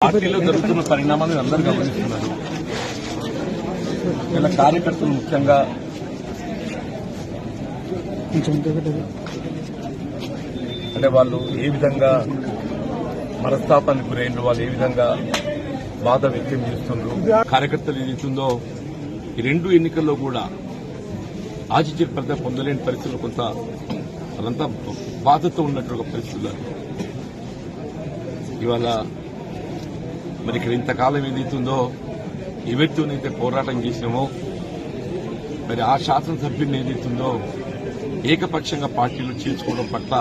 పార్టీలో జరుగుతున్న పరిణామాలను అందరూ గమనిస్తున్నారు. ఇలా కార్యకర్తలు ముఖ్యంగా అంటే వాళ్ళు ఏ విధంగా మనస్తాపానికి గురైన వాళ్ళు ఏ విధంగా బాధ వ్యక్తం చేస్తున్నారు. కార్యకర్తలు ఏదైతుందో ఈ రెండు ఎన్నికల్లో కూడా ఆశించిన ఫలితం పొందలేని పరిస్థితులు కొంత అదంతా బాధతో ఉన్నటువంటి పరిస్థితులు. ఇవాళ మరి ఇక్కడ ఇంతకాలం ఏదైతుందో ఎవరితోనైతే పోరాటం చేసినామో మరి ఆ శాసనసభ్యుని ఏదైతుందో ఏకపక్షంగా పార్టీలో చేర్చుకోవడం పట్ల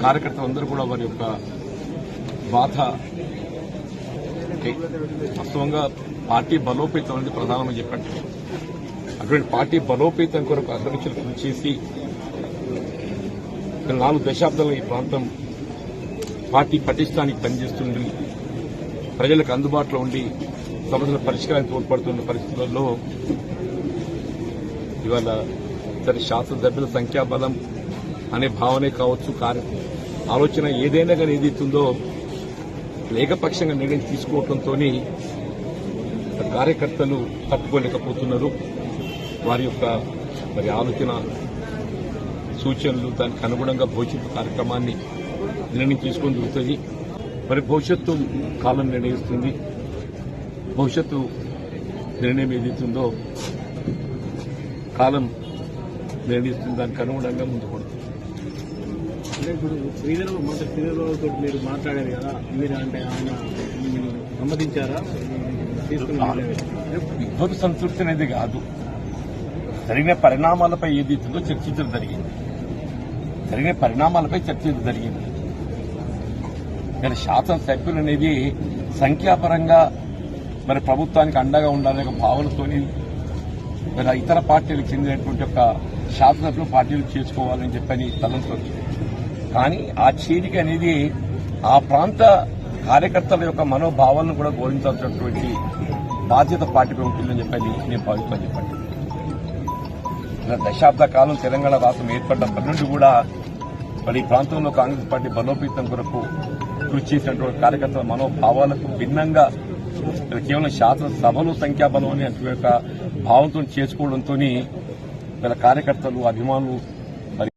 కార్యకర్తలందరూ కూడా వారి యొక్క బాధ వాస్తవంగా పార్టీ బలోపేతం అనేది ప్రధానమని చెప్పండి. అటువంటి పార్టీ బలోపేతం కొరకు అగ్రనిచులు కృషి చేసి 4 దశాబ్దాలుగా ఈ ప్రాంతం పార్టీ పటిష్టానికి పనిచేస్తుంది, ప్రజలకు అందుబాటులో ఉండి సమస్యల పరిష్కారానికి తోడ్పడుతున్న పరిస్థితుల్లో ఇవాళ సరే శాసనసభ్యుల సంఖ్యాబలం అనే భావనే కావచ్చు, ఆలోచన ఏదైనా కానీ ఏదైతుందో ఏకపక్షంగా నిర్ణయం తీసుకోవడంతో కార్యకర్తలు తట్టుకోలేకపోతున్నారు. వారి యొక్క మరి ఆలోచన సూచనలు దానికి అనుగుణంగా భవిష్యత్తు కార్యక్రమాన్ని నిర్ణయం తీసుకొని జరుగుతుంది. మరి భవిష్యత్తు కాలం నిర్ణయిస్తుంది. భవిష్యత్తు నిర్ణయం ఏదైతుందో కాలం నిర్ణయిస్తుంది, దానికి అనుగుణంగా ముందు పడుతుంది. అంటే ఇప్పుడు శ్రీధరబాబుతో మీరు మాట్లాడారు కదా, మీరు అంటే ఆయన సమ్మతించారా? విద్వత్ సంతృప్తి అనేది కాదు, జరిగిన పరిణామాలపై ఏదైతుందో చర్చించడం జరిగింది. జరిగిన పరిణామాలపై చర్చించడం జరిగింది. కానీ శాసనసభ్యులు అనేది సంఖ్యాపరంగా మరి ప్రభుత్వానికి అండగా ఉండాలనే భావనతోని మరి ఇతర పార్టీలకు చెందినటువంటి ఒక శాసనసభ్యులు పార్టీలు చేసుకోవాలని చెప్పని తలంచవచ్చు. కానీ ఆ చేరిక అనేది ఆ ప్రాంత కార్యకర్తల యొక్క మనోభావాలను కూడా గౌరవించాల్సినటువంటి బాధ్యత పార్టీపై ఉంటుందని చెప్పని నేను భావిస్తాను. చెప్పండి, దశాబ్ద కాలం తెలంగాణ రాష్ట్రం ఏర్పడ్డప్పటి నుండి కూడా మరి ఈ ప్రాంతంలో కాంగ్రెస్ పార్టీ బలోపేతం కొరకు కృషి చేసినటువంటి కార్యకర్తల మనోభావాలకు భిన్నంగా కేవలం శాసనసభలు సంఖ్యాబలం అనే యొక్క భావంతో చేసుకోవడంతో వీళ్ళ కార్యకర్తలు అభిమానులు